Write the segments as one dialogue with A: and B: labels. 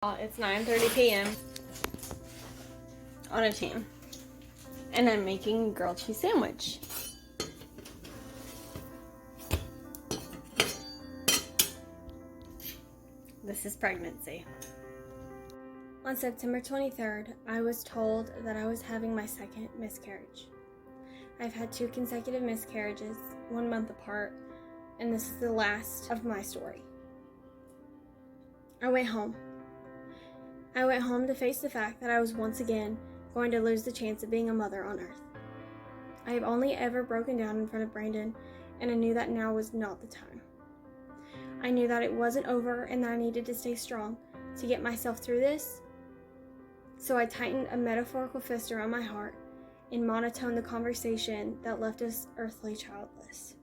A: It's 9:30 p.m. on a team, and I'm making a grilled cheese sandwich. This is pregnancy. On September 23rd, I was told that I was having my second miscarriage. I've had 2 consecutive miscarriages, 1 month apart, and this is the last of my story. I went home to face the fact that I was once again going to lose the chance of being a mother on earth. I have only ever broken down in front of Brandon, and I knew that now was not the time. I knew that it wasn't over and that I needed to stay strong to get myself through this. So I tightened a metaphorical fist around my heart and monotoned the conversation that left us earthly childless.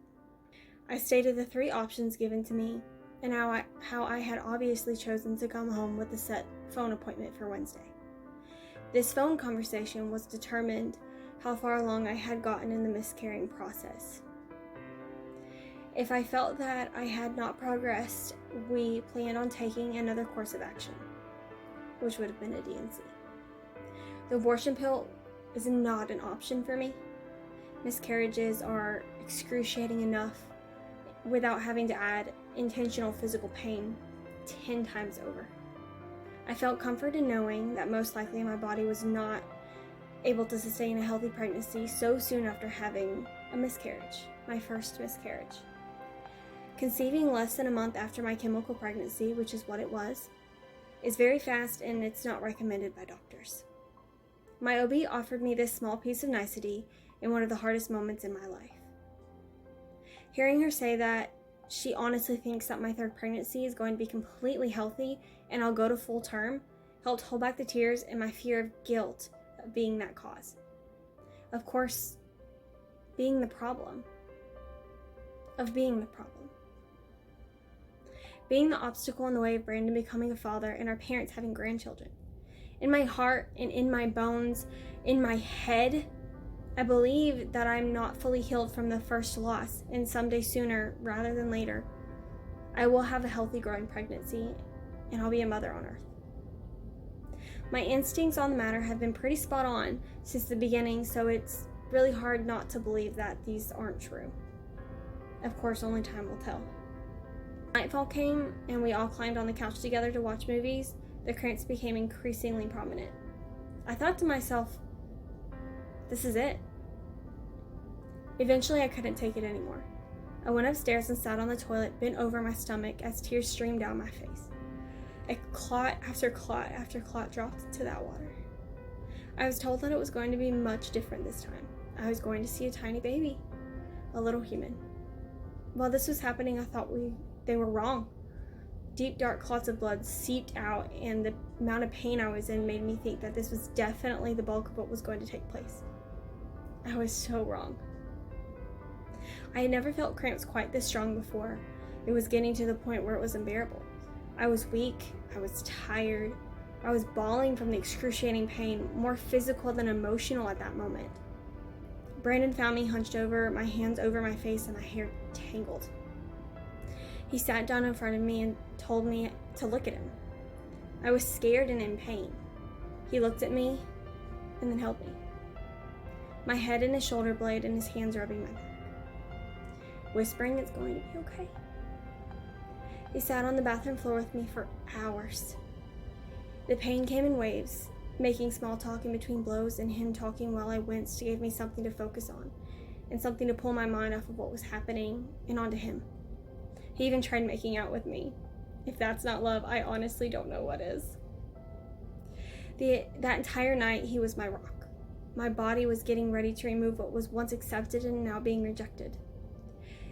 A: I stated the 3 options given to me and how I had obviously chosen to come home with a set phone appointment for Wednesday. This phone conversation was determined how far along I had gotten in the miscarrying process. If I felt that I had not progressed, we planned on taking another course of action, which would have been a D&C. The abortion pill is not an option for me. Miscarriages are excruciating enough without having to add intentional physical pain 10 times over. I felt comfort in knowing that most likely my body was not able to sustain a healthy pregnancy so soon after having a miscarriage, my first miscarriage. Conceiving less than a month after my chemical pregnancy, which is what it was, is very fast and it's not recommended by doctors. My OB offered me this small piece of nicety in one of the hardest moments in my life. Hearing her say that she honestly thinks that my 3rd pregnancy is going to be completely healthy and I'll go to full term helped hold back the tears and my fear of guilt of being that cause. Of course, being the problem. Being the obstacle in the way of Brandon becoming a father and our parents having grandchildren. In my heart and in my bones, in my head, I believe that I'm not fully healed from the first loss, and someday sooner rather than later, I will have a healthy growing pregnancy and I'll be a mother on earth. My instincts on the matter have been pretty spot on since the beginning, so it's really hard not to believe that these aren't true. Of course, only time will tell. Nightfall came and we all climbed on the couch together to watch movies. The cramps became increasingly prominent. I thought to myself, this is it. Eventually, I couldn't take it anymore. I went upstairs and sat on the toilet, bent over my stomach as tears streamed down my face. A clot after clot after clot dropped into that water. I was told that it was going to be much different this time. I was going to see a tiny baby, a little human. While this was happening, I thought they were wrong. Deep, dark clots of blood seeped out, and the amount of pain I was in made me think that this was definitely the bulk of what was going to take place. I was so wrong. I had never felt cramps quite this strong before. It was getting to the point where it was unbearable. I was weak, I was tired, I was bawling from the excruciating pain, more physical than emotional at that moment. Brandon found me hunched over, my hands over my face and my hair tangled. He sat down in front of me and told me to look at him. I was scared and in pain. He looked at me and then held me. My head in his shoulder blade and his hands rubbing my back, whispering it's going to be okay. He sat on the bathroom floor with me for hours. The pain came in waves, making small talk in between blows and him talking while I winced gave me something to focus on and something to pull my mind off of what was happening and onto him. He even tried making out with me. If that's not love, I honestly don't know what is. That entire night, he was my rock. My body was getting ready to remove what was once accepted and now being rejected.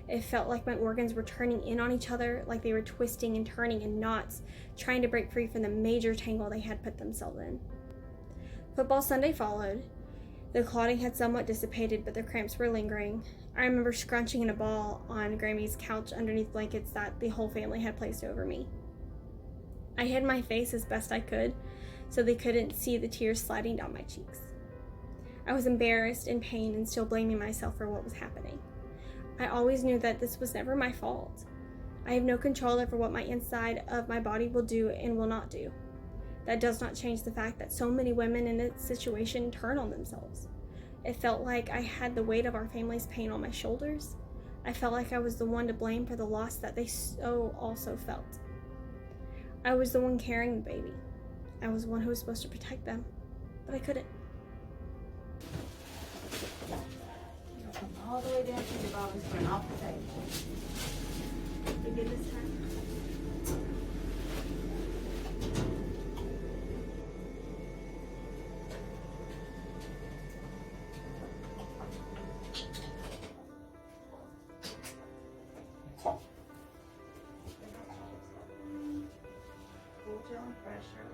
A: It felt like my organs were turning in on each other, like they were twisting and turning in knots, trying to break free from the major tangle they had put themselves in. Football Sunday followed. The clotting had somewhat dissipated, but the cramps were lingering. I remember scrunching in a ball on Grammy's couch underneath blankets that the whole family had placed over me. I hid my face as best I could, so they couldn't see the tears sliding down my cheeks. I was embarrassed, in pain, and still blaming myself for what was happening. I always knew that this was never my fault. I have no control over what my inside of my body will do and will not do. That does not change the fact that so many women in this situation turn on themselves. It felt like I had the weight of our family's pain on my shoulders. I felt like I was the one to blame for the loss that they so also felt. I was the one carrying the baby. I was the one who was supposed to protect them, but I couldn't.
B: Come all the way down to the bottom, spring off the table.
A: You good this time?
B: Full tone pressure.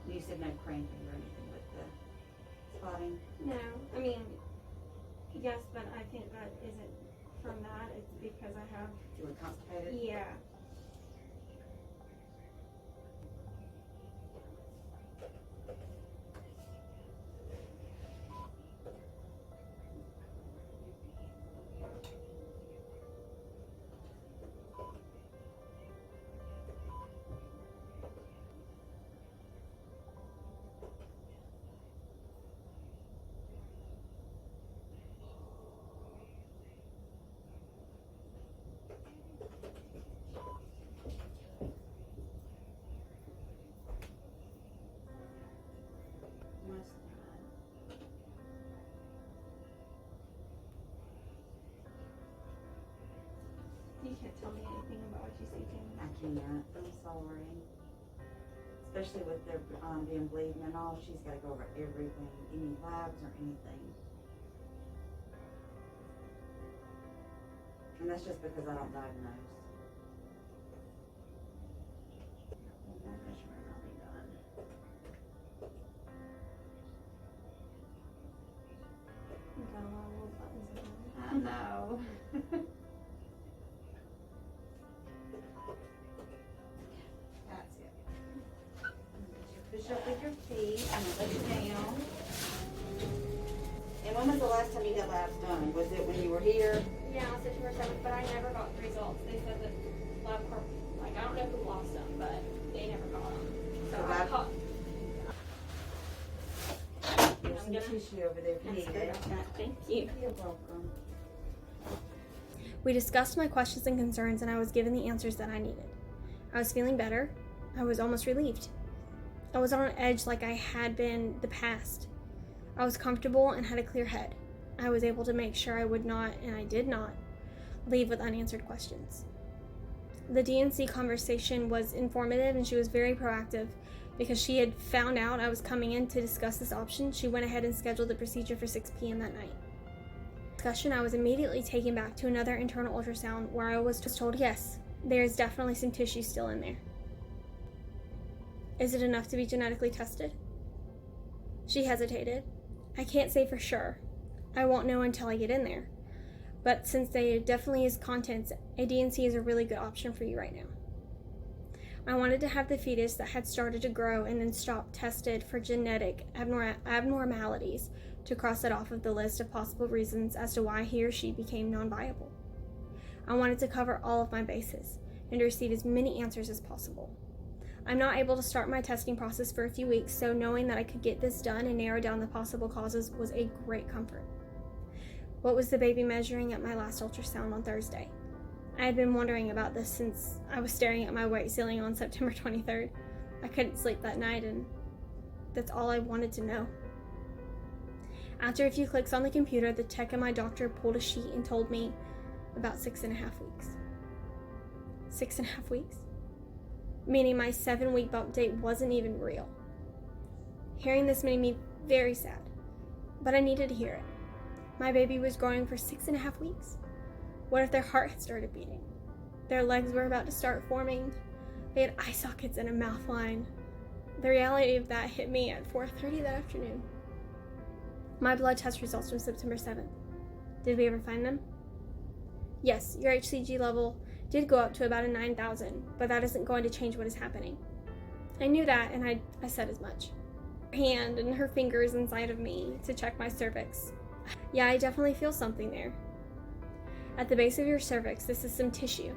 B: You said no cramping or anything with the spotting?
A: No, I mean, yes, but I think that isn't from that. It's because I have,
B: You were constipated?
A: yeah.
B: Most of the time.
A: You can't tell me anything about what you see, can you?
B: I can't. I'm sorry. Especially with there being bleeding and all, she's got to go over everything, any labs or anything. And that's just because I don't diagnose. Blood pressure might not be done.
A: You got a lot of little buttons in there.
B: I know. That's it. Push up with your feet and let it down. And when was the last time you got labs done? Was it when you were here?
A: Yeah, on September 7th, but I never got the results. They said that LabCorp, like, I don't know who lost them, but they never got them. So
B: So
A: I
B: Lab-
A: caught.
B: There's
A: I'm
B: some
A: gonna-
B: tissue over there if you need it.
A: Thank you.
B: You're welcome.
A: We discussed my questions and concerns, and I was given the answers that I needed. I was feeling better. I was almost relieved. I was on edge like I had been the past. I was comfortable and had a clear head. I was able to make sure I would not, and I did not, leave with unanswered questions. The DNC conversation was informative, and she was very proactive. Because she had found out I was coming in to discuss this option, she went ahead and scheduled the procedure for 6 p.m. that night. Discussion, I was immediately taken back to another internal ultrasound where I was just told, yes, there is definitely some tissue still in there. Is it enough to be genetically tested? She hesitated. I can't say for sure. I won't know until I get in there. But since there definitely is contents, a DNC is a really good option for you right now. I wanted to have the fetus that had started to grow and then stopped tested for genetic abnormalities to cross it off of the list of possible reasons as to why he or she became non-viable. I wanted to cover all of my bases and to receive as many answers as possible. I'm not able to start my testing process for a few weeks, so knowing that I could get this done and narrow down the possible causes was a great comfort. What was the baby measuring at my last ultrasound on Thursday? I had been wondering about this since I was staring at my weight ceiling on September 23rd. I couldn't sleep that night, and that's all I wanted to know. After a few clicks on the computer, the tech and my doctor pulled a sheet and told me about 6.5 weeks. 6.5 weeks? Meaning my 7-week bump date wasn't even real. Hearing this made me very sad, but I needed to hear it. My baby was growing for 6.5 weeks. What if their heart had started beating? Their legs were about to start forming. They had eye sockets and a mouth line. The reality of that hit me at 4:30 that afternoon. My blood test results from September 7th. Did we ever find them? Yes, your HCG level did go up to about a 9,000, but that isn't going to change what is happening. I knew that, and I said as much. Her hand and her fingers inside of me to check my cervix. Yeah, I definitely feel something there. At the base of your cervix, this is some tissue.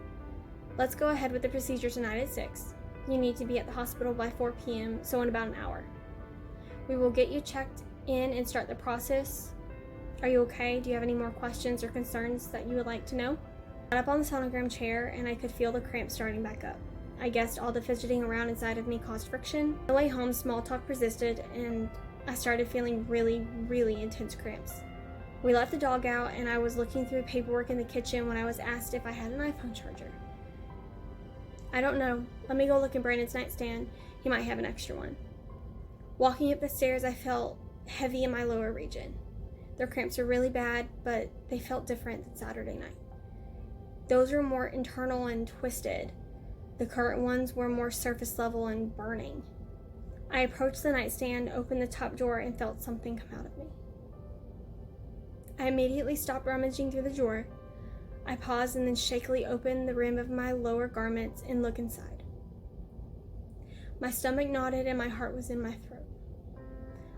A: Let's go ahead with the procedure tonight at 6. You need to be at the hospital by 4 p.m., so in about an hour. We will get you checked in and start the process. Are you okay? Do you have any more questions or concerns that you would like to know? I got up on the sonogram chair and I could feel the cramps starting back up. I guessed all the fidgeting around inside of me caused friction. On the way home, small talk persisted and I started feeling really, really intense cramps. We let the dog out and I was looking through paperwork in the kitchen when I was asked if I had an iPhone charger. I don't know. Let me go look in Brandon's nightstand. He might have an extra one. Walking up the stairs, I felt heavy in my lower region. Their cramps were really bad, but they felt different than Saturday night. Those were more internal and twisted. The current ones were more surface level and burning. I approached the nightstand, opened the top drawer, and felt something come out of me. I immediately stopped rummaging through the drawer. I paused and then shakily opened the rim of my lower garments and looked inside. My stomach knotted and my heart was in my throat.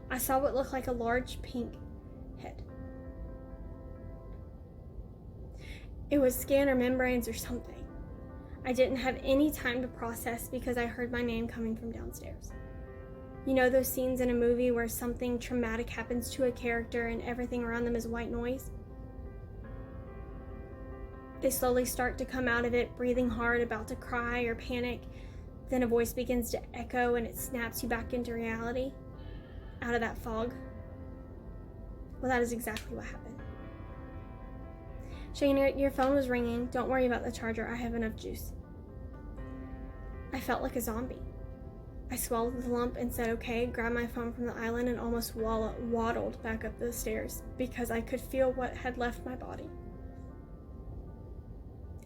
A: I saw what looked like a large pink head. It was skin or membranes or something. I didn't have any time to process because I heard my name coming from downstairs. You know those scenes in a movie where something traumatic happens to a character and everything around them is white noise? They slowly start to come out of it, breathing hard, about to cry or panic. Then a voice begins to echo and it snaps you back into reality, out of that fog. Well, that is exactly what happened. Shayna, your phone was ringing. Don't worry about the charger. I have enough juice. I felt like a zombie. I swallowed the lump and said okay, grabbed my phone from the island and almost waddled back up the stairs because I could feel what had left my body.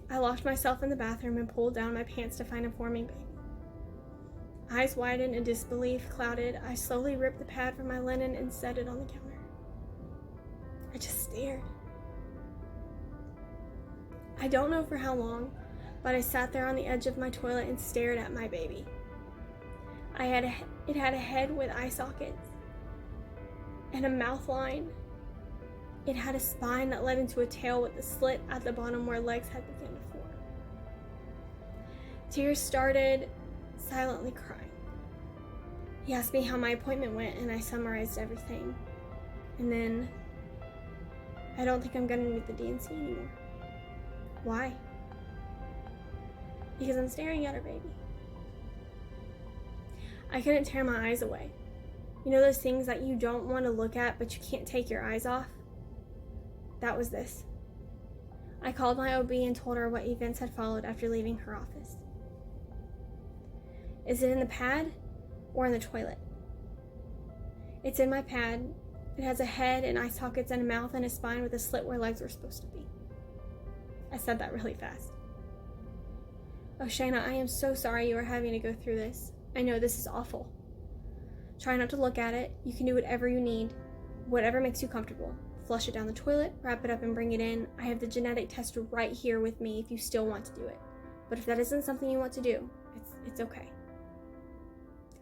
A: I locked myself in the bathroom and pulled down my pants to find a forming baby. Eyes widened and disbelief clouded. I slowly ripped the pad from my linen and set it on the counter. I just stared. I don't know for how long, but I sat there on the edge of my toilet and stared at my baby. It had a head with eye sockets and a mouth line. It had a spine that led into a tail with a slit at the bottom where legs had begun to form. Tears started, silently crying. He asked me how my appointment went and I summarized everything. And then, I don't think I'm gonna need the DNC anymore. Why? Because I'm staring at her baby. I couldn't tear my eyes away. You know those things that you don't want to look at but you can't take your eyes off? That was this. I called my OB and told her what events had followed after leaving her office. Is it in the pad or in the toilet? It's in my pad. It has a head and eye sockets and a mouth and a spine with a slit where legs were supposed to be. I said that really fast. Oh, Shayna, I am so sorry you are having to go through this. I know this is awful. Try not to look at it. You can do whatever you need, whatever makes you comfortable. Flush it down the toilet, wrap it up and bring it in. I have the genetic test right here with me if you still want to do it. But if that isn't something you want to do, it's okay.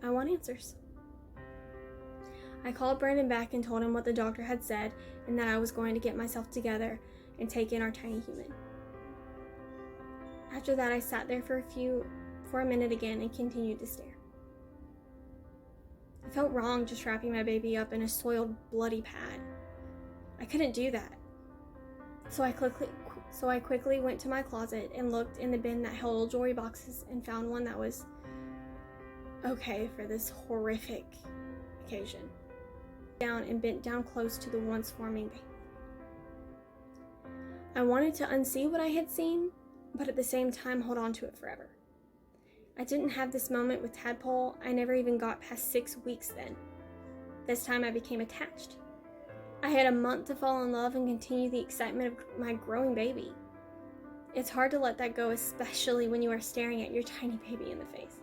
A: I want answers. I called Brandon back and told him what the doctor had said and that I was going to get myself together and take in our tiny human. After that, I sat there for a minute again and continued to stare. I felt wrong just wrapping my baby up in a soiled, bloody pad. I couldn't do that. So I quickly went to my closet and looked in the bin that held old jewelry boxes and found one that was okay for this horrific occasion. Down and bent down close to the once forming baby. I wanted to unsee what I had seen, but at the same time hold on to it forever. I didn't have this moment with Tadpole. I never even got past 6 weeks then. This time I became attached. I had a month to fall in love and continue the excitement of my growing baby. It's hard to let that go, especially when you are staring at your tiny baby in the face.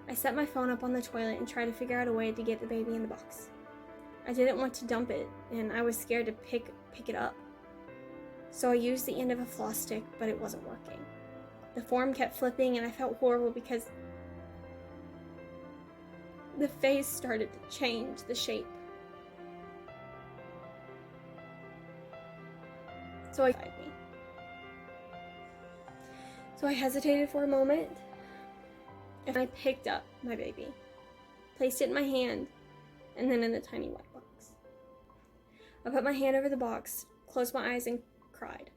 A: I set my phone up on the toilet and tried to figure out a way to get the baby in the box. I didn't want to dump it, and I was scared to pick it up. So I used the end of a floss stick, but it wasn't working. The form kept flipping, and I felt horrible because the face started to change the shape. So I hesitated for a moment, and I picked up my baby, placed it in my hand, and then in the tiny white box. I put my hand over the box, closed my eyes, and cried.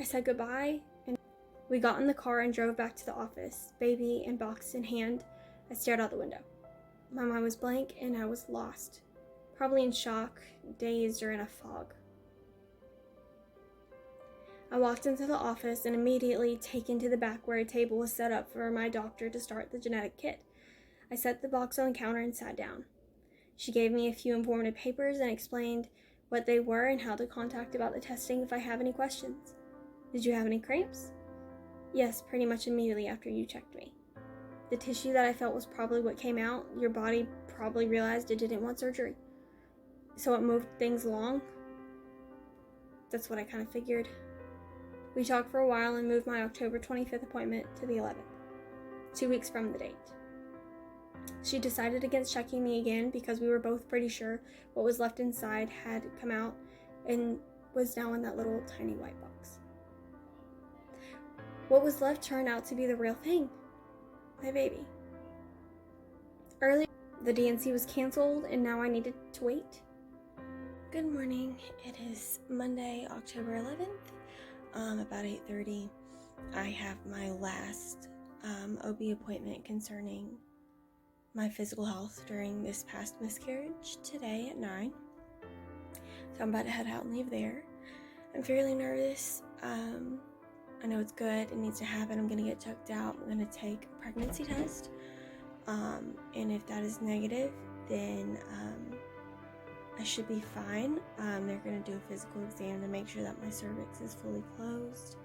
A: I said goodbye, and we got in the car and drove back to the office, baby and box in hand. I stared out the window. My mind was blank, and I was lost, probably in shock, dazed, or in a fog. I walked into the office and immediately taken to the back where a table was set up for my doctor to start the genetic kit. I set the box on the counter and sat down. She gave me a few informative papers and explained what they were and how to contact about the testing if I have any questions. Did you have any cramps? Yes, pretty much immediately after you checked me. The tissue that I felt was probably what came out. Your body probably realized it didn't want surgery, so it moved things along. That's what I kind of figured. We talked for a while and moved my October 25th appointment to the 11th, 2 weeks from the date. She decided against checking me again because we were both pretty sure what was left inside had come out and was now in that little tiny white box. What was left turned out to be the real thing, my baby. Earlier, the D&C was canceled and now I needed to wait. Good morning. It is Monday, October 11th. About 8:30, I have my last OB appointment concerning my physical health during this past miscarriage today at 9. So I'm about to head out and leave there. I'm fairly nervous. I know it's good. It needs to happen. I'm going to get checked out. I'm going to take a pregnancy test. And if that is negative, then I should be fine. They're going to do a physical exam to make sure that my cervix is fully closed.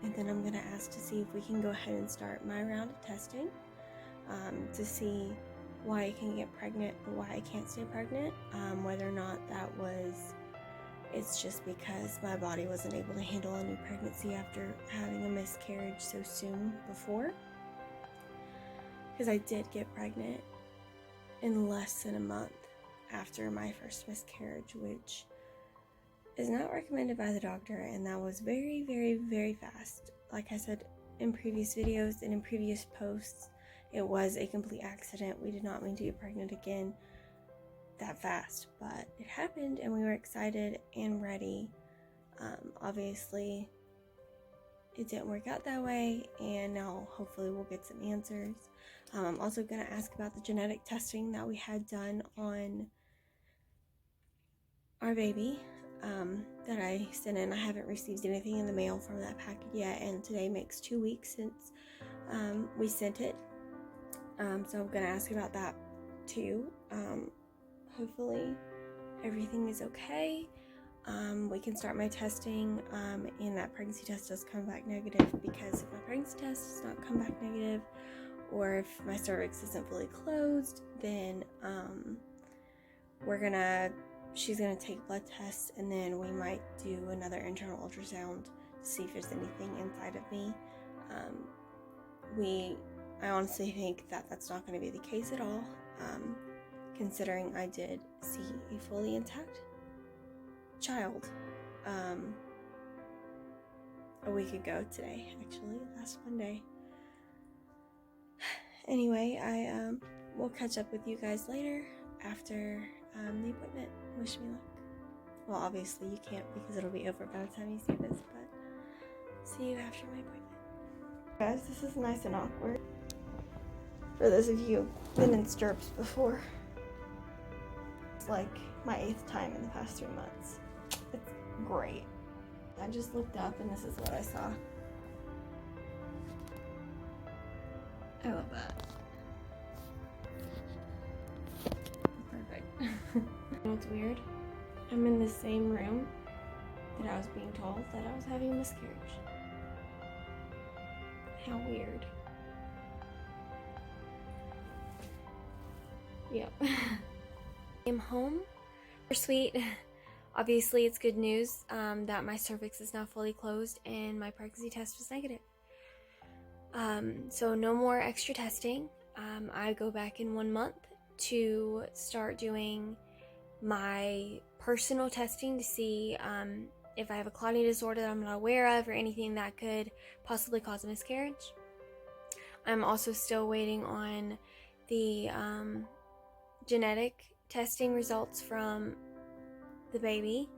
A: And then I'm going to ask to see if we can go ahead and start my round of testing to see why I can get pregnant but why I can't stay pregnant. Whether or not it's just because my body wasn't able to handle a new pregnancy after having a miscarriage so soon before. Because I did get pregnant in less than a month after my first miscarriage, which is not recommended by the doctor, and that was very, very, very fast. Like I said in previous videos and in previous posts, it was a complete accident. We did not mean to get pregnant again that fast, but it happened and we were excited and ready. Obviously, it didn't work out that way, and now hopefully we'll get some answers. I'm also going to ask about the genetic testing that we had done on our baby that I sent in. I haven't received anything in the mail from that packet yet, and today makes 2 weeks since we sent it. So I'm going to ask about that too. Hopefully everything is okay. We can start my testing, and that pregnancy test does come back negative, because if my pregnancy test does not come back negative, or if my cervix isn't fully closed, then she's gonna take blood tests, and then we might do another internal ultrasound to see if there's anything inside of me. I honestly think that that's not going to be the case at all, considering I did see a fully intact child a week ago today, actually, last Monday. Anyway, I will catch up with you guys later after the appointment. Wish me luck. Well, obviously you can't, because it'll be over by the time you see this, but see you after my appointment. Guys, this is nice and awkward. For those of you who've been in stirrups before, it's like my 8th time in the past 3 months. It's great. I just looked up and this is what I saw. I love that. Perfect. You know what's weird? I'm in the same room that I was being told that I was having a miscarriage. How weird. Yep. I'm home. Sweet. Obviously, it's good news that my cervix is now fully closed and my pregnancy test was negative. So no more extra testing. I go back in 1 month to start doing my personal testing to see if I have a clotting disorder that I'm not aware of or anything that could possibly cause a miscarriage. I'm also still waiting on the genetic testing results from the baby.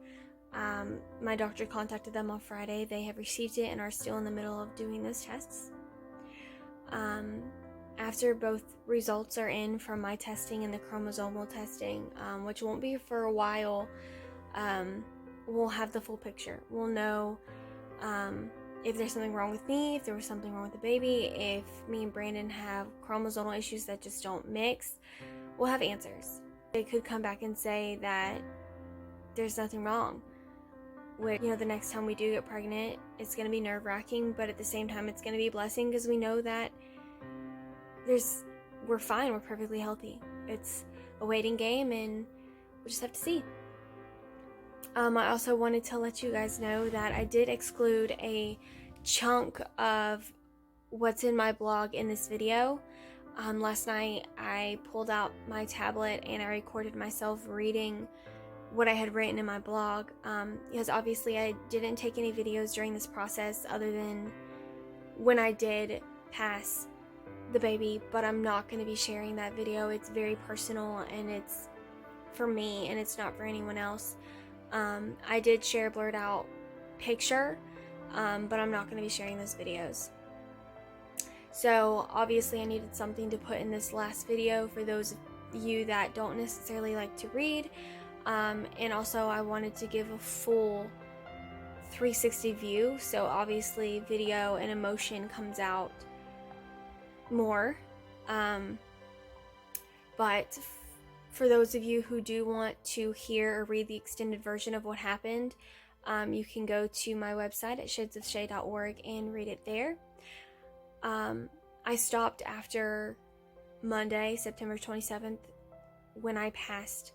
A: My doctor contacted them on Friday. They have received it and are still in the middle of doing those tests. After both results are in from my testing and the chromosomal testing, which won't be for a while, we'll have the full picture. We'll know if there's something wrong with me, if there was something wrong with the baby, if me and Brandon have chromosomal issues that just don't mix. We'll have answers. They could come back and say that there's nothing wrong. Which, the next time we do get pregnant, it's going to be nerve-wracking, but at the same time, it's going to be a blessing because we know that we're fine, we're perfectly healthy. It's a waiting game, and we'll just have to see. I also wanted to let you guys know that I did exclude a chunk of what's in my blog in this video. Last night, I pulled out my tablet and I recorded myself reading what I had written in my blog, because obviously I didn't take any videos during this process other than when I did pass the baby, but I'm not going to be sharing that video. It's very personal and it's for me and it's not for anyone else. I did share a blurred out picture, but I'm not going to be sharing those videos. So obviously I needed something to put in this last video for those of you that don't necessarily like to read. And also I wanted to give a full 360 view, so obviously video and emotion comes out more. But for those of you who do want to hear or read the extended version of what happened, you can go to my website at shadesofshay.org and read it there. I stopped after Monday, September 27th, when I passed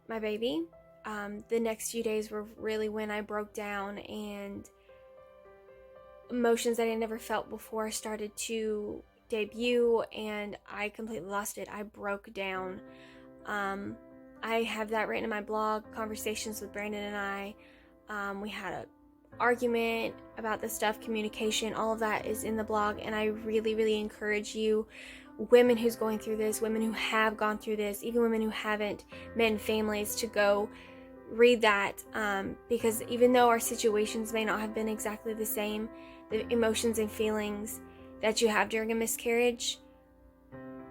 A: my baby. The next few days were really when I broke down and emotions that I never felt before started to debut and I completely lost it. I broke down. I have that written in my blog, conversations with Brandon and I. We had an argument about the stuff, communication, all of that is in the blog, and I really, really encourage you, women who's going through this, women who have gone through this, even women who haven't, men, families, to go read that, because even though our situations may not have been exactly the same, the emotions and feelings that you have during a miscarriage,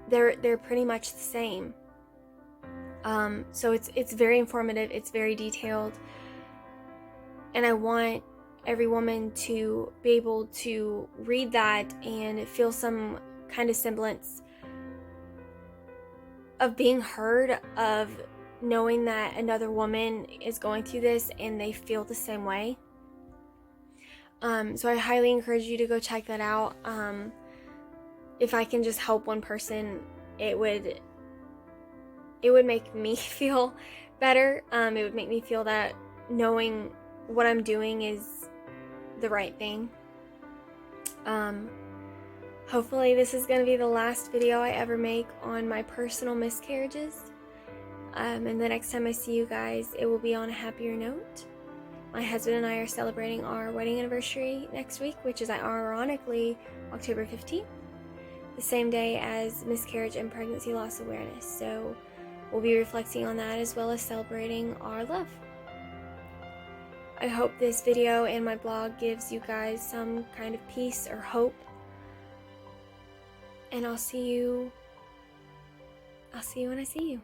A: they're pretty much the same. So it's very informative, it's very detailed, and I want every woman to be able to read that and feel some kind of semblance of being heard, of knowing that another woman is going through this and they feel the same way. So I highly encourage you to go check that out. If I can just help one person, it would make me feel better. It would make me feel that knowing what I'm doing is the right thing. Hopefully this is going to be the last video I ever make on my personal miscarriages. And the next time I see you guys, it will be on a happier note. My husband and I are celebrating our wedding anniversary next week, which is ironically October 15th, the same day as Miscarriage and Pregnancy Loss Awareness. So we'll be reflecting on that as well as celebrating our love. I hope this video and my blog gives you guys some kind of peace or hope. And I'll see you when I see you.